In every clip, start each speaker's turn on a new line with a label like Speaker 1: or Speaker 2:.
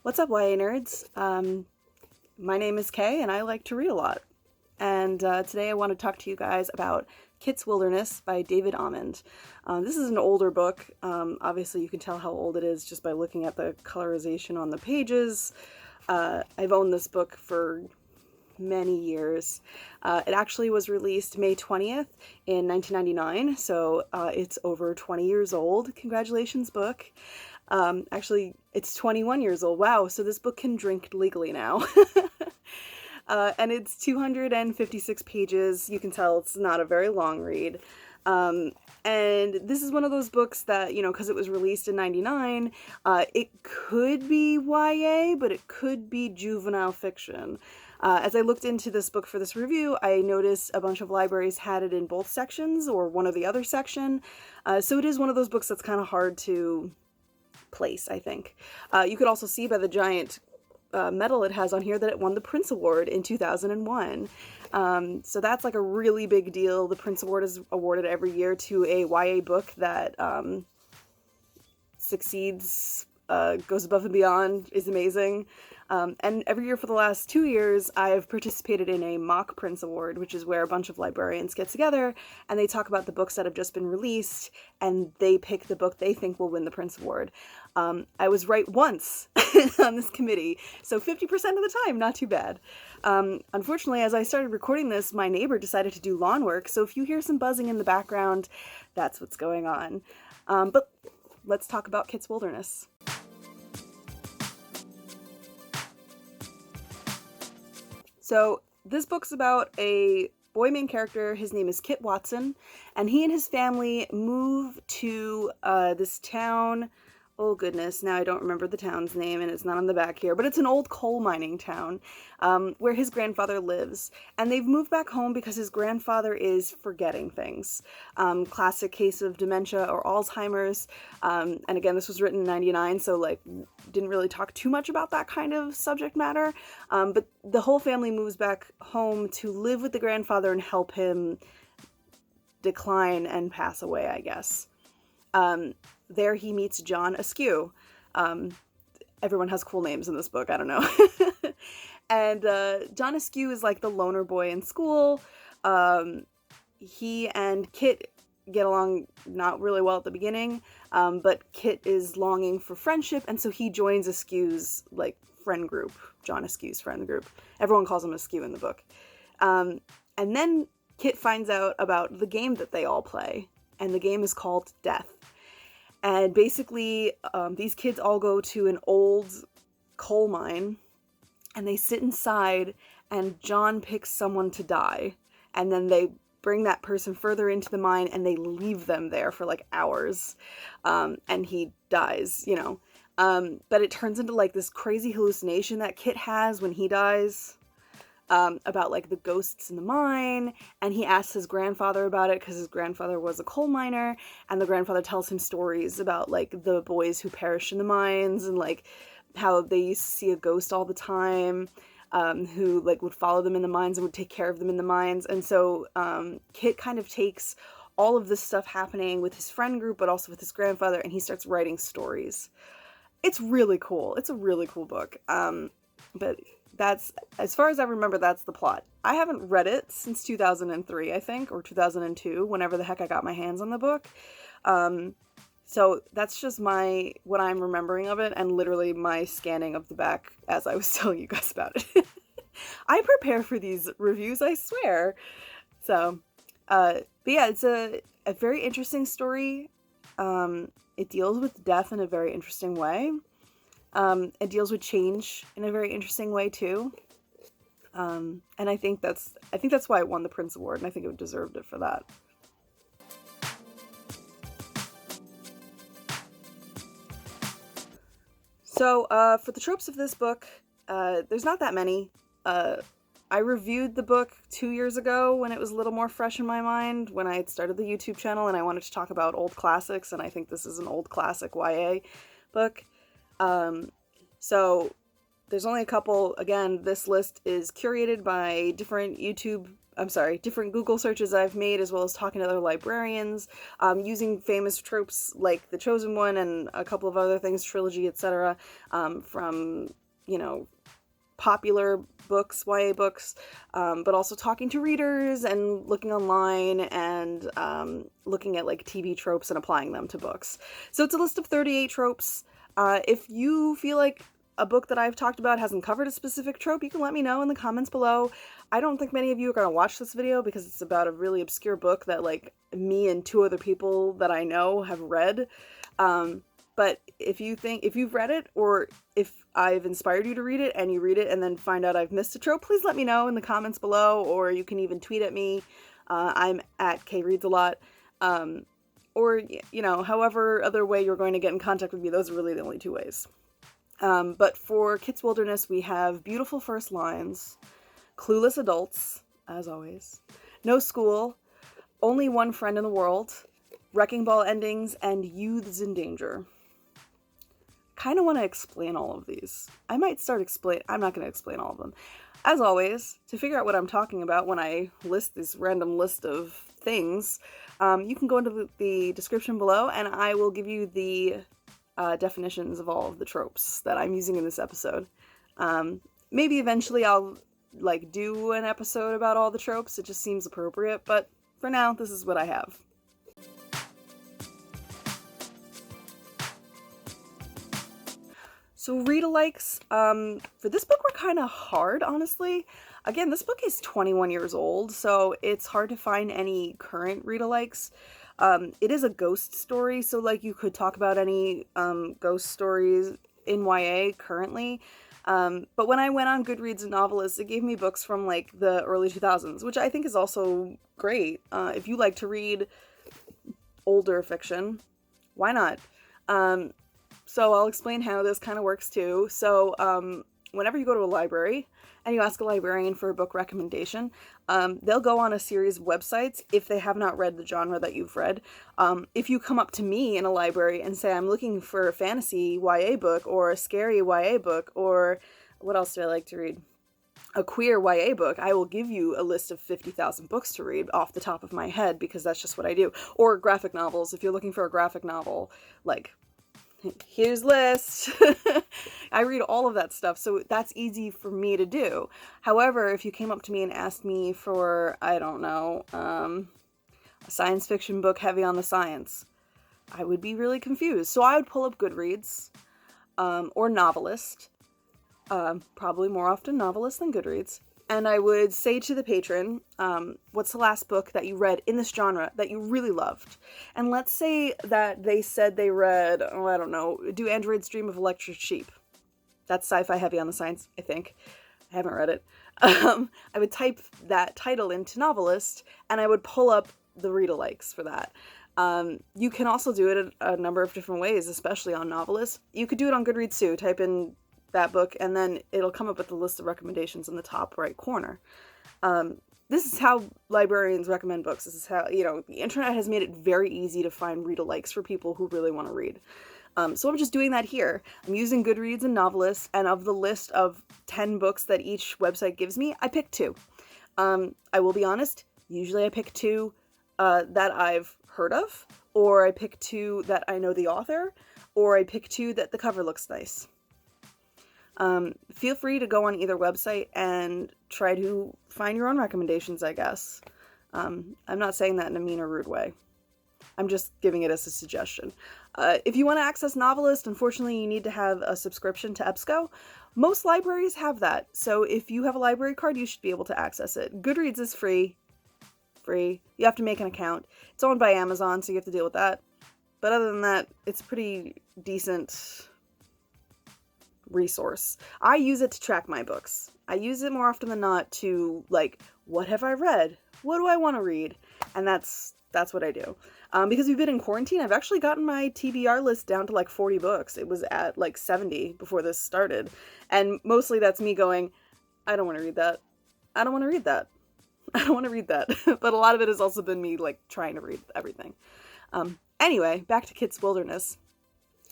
Speaker 1: What's up, YA nerds? My name is Kaye, and I like to read a lot. And today I want to talk to you guys about Kit's Wilderness by David Almond. This is an older book. Obviously, you can tell how old it is just by looking at the colorization on the pages. I've owned this book for many years. It actually was released May 20th in 1999, so it's over 20 years old. Congratulations, book. Actually, it's 21 years old. Wow, so this book can drink legally now. And it's 256 pages. You can tell it's not a very long read. And this is one of those books that, because it was released in 99, it could be YA, but it could be juvenile fiction. As I looked into this book for this review, I noticed a bunch of libraries had it in both sections or one or the other section. So it is one of those books that's kind of hard to place, I think. You could also see by the giant medal it has on here that it won the Prince Award in 2001. So that's like a really big deal. The Prince Award is awarded every year to a YA book that succeeds, goes above and beyond, is amazing. And every year for the last 2 years, I've participated in a mock Prince Award, which is where a bunch of librarians get together and they talk about the books that have just been released and they pick the book they think will win the Prince Award. I was right once on this committee, so 50% of the time, not too bad. Unfortunately, as I started recording this, my neighbor decided to do lawn work, so if you hear some buzzing in the background, that's what's going on. But let's talk about Kit's Wilderness. So this book's about a boy main character. His name is Kit Watson, and he and his family move to this town. Oh goodness, now I don't remember the town's name, and it's not on the back here, but it's an old coal mining town where his grandfather lives. And they've moved back home because his grandfather is forgetting things. Classic case of dementia or Alzheimer's. And again, this was written in 99, so didn't really talk too much about that kind of subject matter. But the whole family moves back home to live with the grandfather and help him decline and pass away, I guess. There he meets John Askew. Everyone has cool names in this book, I don't know. And John Askew is like the loner boy in school. He and Kit get along not really well at the beginning, but Kit is longing for friendship, and so he joins Askew's friend group, John Askew's friend group. Everyone calls him Askew in the book. And then Kit finds out about the game that they all play, and the game is called Death. And basically, these kids all go to an old coal mine, and they sit inside, and John picks someone to die. And then they bring that person further into the mine, and they leave them there for hours. And he dies, But it turns into this crazy hallucination that Kit has when he dies. About the ghosts in the mine, and he asks his grandfather about it because his grandfather was a coal miner, and the grandfather tells him stories about the boys who perished in the mines and how they used to see a ghost all the time, who would follow them in the mines and would take care of them in the mines. And so Kit kind of takes all of this stuff happening with his friend group but also with his grandfather, and he starts writing stories. It's really cool. It's a really cool book. But that's, as far as I remember, that's the plot. I haven't read it since 2003, I think, or 2002, whenever the heck I got my hands on the book. So that's just what I'm remembering of it, and literally my scanning of the back as I was telling you guys about it. I prepare for these reviews, I swear. So, but yeah, it's a very interesting story. It deals with death in a very interesting way. It deals with change in a very interesting way too. And I think that's why it won the Prince Award, and I think it deserved it for that. So, for the tropes of this book, there's not that many. I reviewed the book 2 years ago when it was a little more fresh in my mind, when I had started the YouTube channel and I wanted to talk about old classics, and I think this is an old classic YA book. So there's only a couple. Again, this list is curated by different YouTube different Google searches I've made, as well as talking to other librarians, using famous tropes like The Chosen One and a couple of other things, Trilogy, etc., from, popular books, YA books, but also talking to readers and looking online and looking at like TV tropes and applying them to books. So it's a list of 38 tropes. If you feel like a book that I've talked about hasn't covered a specific trope, you can let me know in the comments below. I don't think many of you are going to watch this video because it's about a really obscure book that like me and 2 other people that I know have read. But if you've read it, or if I've inspired you to read it and you read it and then find out I've missed a trope, please let me know in the comments below, or you can even tweet at me. I'm at Kaye Reads a Lot. Or, however other way you're going to get in contact with me, those are really the only 2 ways. But for Kit's Wilderness, we have Beautiful First Lines, Clueless Adults, as always, No School, Only One Friend in the World, Wrecking Ball Endings, and Youths in Danger. Kind of want to explain all of these. I'm not going to explain all of them. As always, to figure out what I'm talking about when I list this random list of things, you can go into the description below and I will give you the definitions of all of the tropes that I'm using in this episode. Maybe eventually I'll do an episode about all the tropes. It just seems appropriate, but for now, this is what I have. So read-alikes, for this book were kind of hard, honestly. Again, this book is 21 years old, so it's hard to find any current read-alikes. It is a ghost story, so you could talk about any ghost stories in YA currently. But when I went on Goodreads and Novelists, it gave me books from the early 2000s, which I think is also great. If you like to read older fiction, why not? So I'll explain how this kind of works too. So whenever you go to a library and you ask a librarian for a book recommendation, they'll go on a series of websites if they have not read the genre that you've read. If you come up to me in a library and say, I'm looking for a fantasy YA book or a scary YA book, or what else do I like to read? A queer YA book, I will give you a list of 50,000 books to read off the top of my head because that's just what I do. Or graphic novels. If you're looking for a graphic novel, here's list. I read all of that stuff, so that's easy for me to do. However, if you came up to me and asked me for, I don't know, a science fiction book heavy on the science, I would be really confused. So I would pull up Goodreads, or Novelist, probably more often Novelist than Goodreads, and I would say to the patron, what's the last book that you read in this genre that you really loved? And let's say that they said they read, I don't know, Do Androids Dream of Electric Sheep? That's sci-fi heavy on the science, I think. I haven't read it. I would type that title into Novelist, and I would pull up the read-alikes for that. You can also do it a number of different ways, especially on Novelist. You could do it on Goodreads too. Type in that book, and then it'll come up with a list of recommendations in the top right corner. This is how librarians recommend books. This is how, the internet has made it very easy to find read-alikes for people who really want to read. So I'm just doing that here. I'm using Goodreads and Novelists, and of the list of 10 books that each website gives me, I pick 2. I will be honest, usually I pick 2 that I've heard of, or I pick 2 that I know the author, or I pick 2 that the cover looks nice. Feel free to go on either website and try to find your own recommendations, I guess. I'm not saying that in a mean or rude way. I'm just giving it as a suggestion. If you want to access Novelist, unfortunately you need to have a subscription to EBSCO. Most libraries have that, so if you have a library card, you should be able to access it. Goodreads is free. You have to make an account. It's owned by Amazon, so you have to deal with that. But other than that, it's a pretty decent resource. I use it to track my books. I use it more often than not to, what have I read? What do I want to read? And that's what I do. Because we've been in quarantine, I've actually gotten my TBR list down to 40 books. It was at 70 before this started. And mostly that's me going, I don't want to read that. I don't want to read that. I don't want to read that. But a lot of it has also been me trying to read everything. Anyway, back to Kit's Wilderness.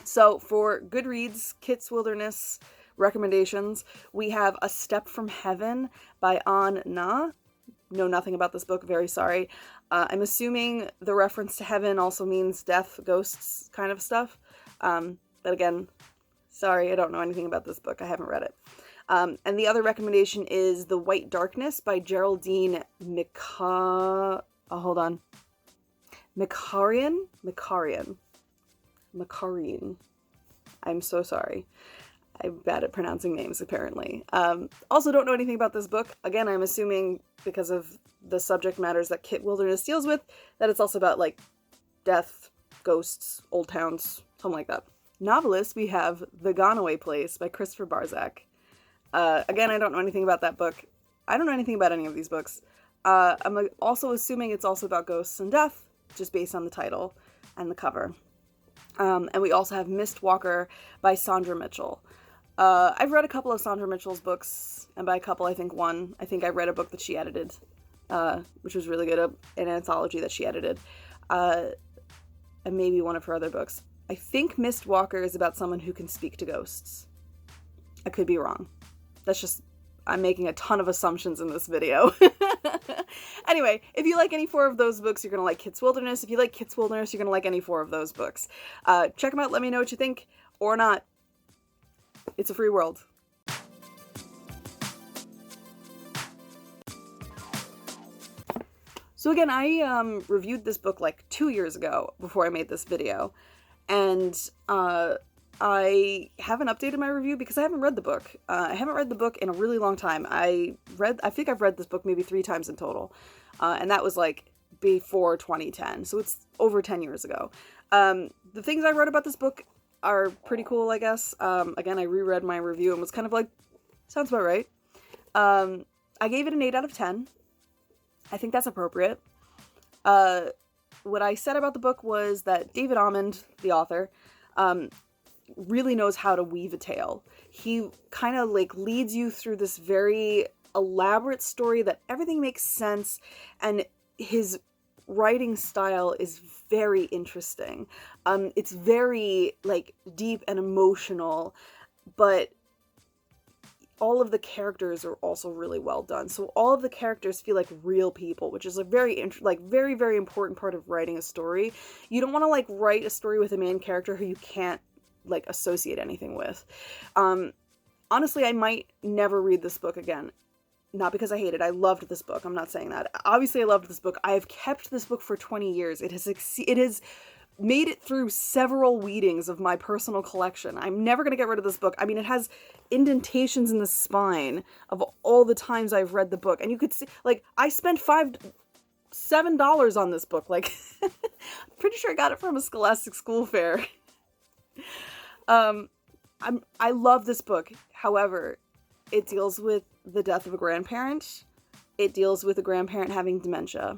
Speaker 1: So for Goodreads, Kit's Wilderness recommendations, we have A Step from Heaven by An Na. know nothing about this book. Very sorry. I'm assuming the reference to heaven also means death, ghosts kind of stuff. But again, sorry, I don't know anything about this book. I haven't read it. And the other recommendation is The White Darkness by Geraldine Hold on. Macarian. I'm so sorry. I'm bad at pronouncing names, apparently. Also don't know anything about this book. Again, I'm assuming because of the subject matters that Kit Wilderness deals with, that it's also about, like, death, ghosts, old towns, something like that. Novelist, we have The Gone-Away Place by Christopher Barzak. Again, I don't know anything about that book. I don't know anything about any of these books. I'm also assuming it's also about ghosts and death, just based on the title and the cover. And we also have Mistwalker by Sandra Mitchell. I've read a couple of Sandra Mitchell's books, and by a couple, I think one. I think I read a book that she edited, which was really good, an anthology that she edited, and maybe one of her other books. I think Mistwalker is about someone who can speak to ghosts. I could be wrong. That's just, I'm making a ton of assumptions in this video. Anyway, if you like any 4 of those books, you're going to like Kit's Wilderness. If you like Kit's Wilderness, you're going to like any 4 of those books. Check them out. Let me know what you think, or not. It's a free world. So again, I reviewed this book like 2 years ago before I made this video, and I haven't updated my review because I haven't read the book. I haven't read the book in a really long time. I think I've read this book maybe 3 times in total, and that was like before 2010, so it's over 10 years ago. The things I wrote about this book are pretty cool, I guess. Again, I reread my review and was kind of like, sounds about right. I gave it an 8 out of 10. I think that's appropriate. What I said about the book was that David Almond, the author, really knows how to weave a tale. He kind of like leads you through this very elaborate story that everything makes sense, and his writing style is very interesting. It's very like deep and emotional, but all of the characters are also really well done. So all of the characters feel like real people, which is a very, very important part of writing a story. You don't want to like write a story with a main character who you can't like associate anything with. Honestly, I might never read this book again. Not because I hate it. I loved this book. I'm not saying that. Obviously, I loved this book. I have kept this book for 20 years. It has made it through several weedings of my personal collection. I'm never going to get rid of this book. I mean, it has indentations in the spine of all the times I've read the book. And you could see, like, I spent $7 on this book. Like, I'm pretty sure I got it from a Scholastic school fair. I love this book. However, it deals with the death of a grandparent. It deals with a grandparent having dementia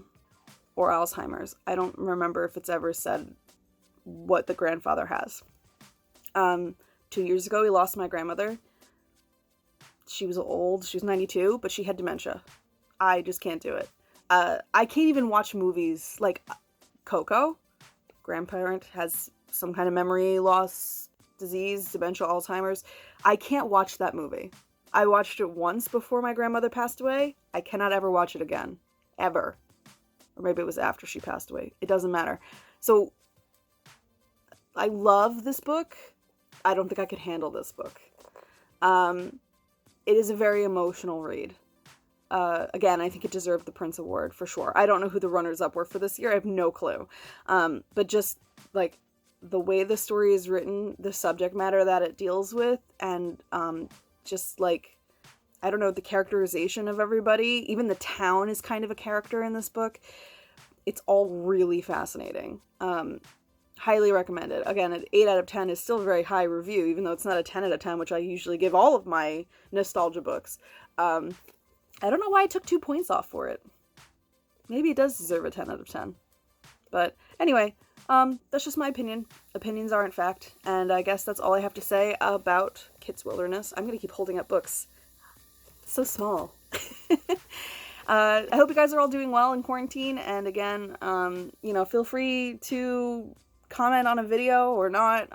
Speaker 1: or Alzheimer's. I don't remember if it's ever said what the grandfather has. 2 years ago, we lost my grandmother. She was old. She was 92, but she had dementia. I just can't do it. I can't even watch movies like Coco. Grandparent has some kind of memory loss disease, dementia, Alzheimer's. I can't watch that movie. I watched it once before my grandmother passed away. I cannot ever watch it again. Ever. Or maybe it was after she passed away. It doesn't matter. So, I love this book. I don't think I could handle this book. It is a very emotional read. Again, I think it deserved the Prince Award for sure. I don't know who the runners-up were for this year. I have no clue. But just, like, the way the story is written, the subject matter that it deals with, and just, like, I don't know, the characterization of everybody. Even the town is kind of a character in this book. It's all really fascinating. Highly recommend it. Again, an 8 out of 10 is still a very high review, even though it's not a 10 out of 10, which I usually give all of my nostalgia books. I don't know why I took 2 points off for it. Maybe it does deserve a 10 out of 10. But anyway, that's just my opinion. Opinions aren't fact. And I guess that's all I have to say about Kit's Wilderness. I'm going to keep holding up books. It's so small. I hope you guys are all doing well in quarantine. And again, feel free to comment on a video or not.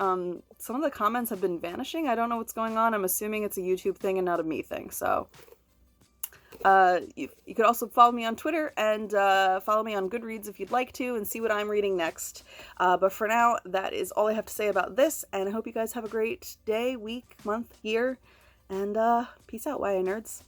Speaker 1: Some of the comments have been vanishing. I don't know what's going on. I'm assuming it's a YouTube thing and not a me thing. So You could also follow me on Twitter and follow me on Goodreads if you'd like to, and see what I'm reading next. But for now, that is all I have to say about this, and I hope you guys have a great day, week, month, year, and peace out, YA nerds.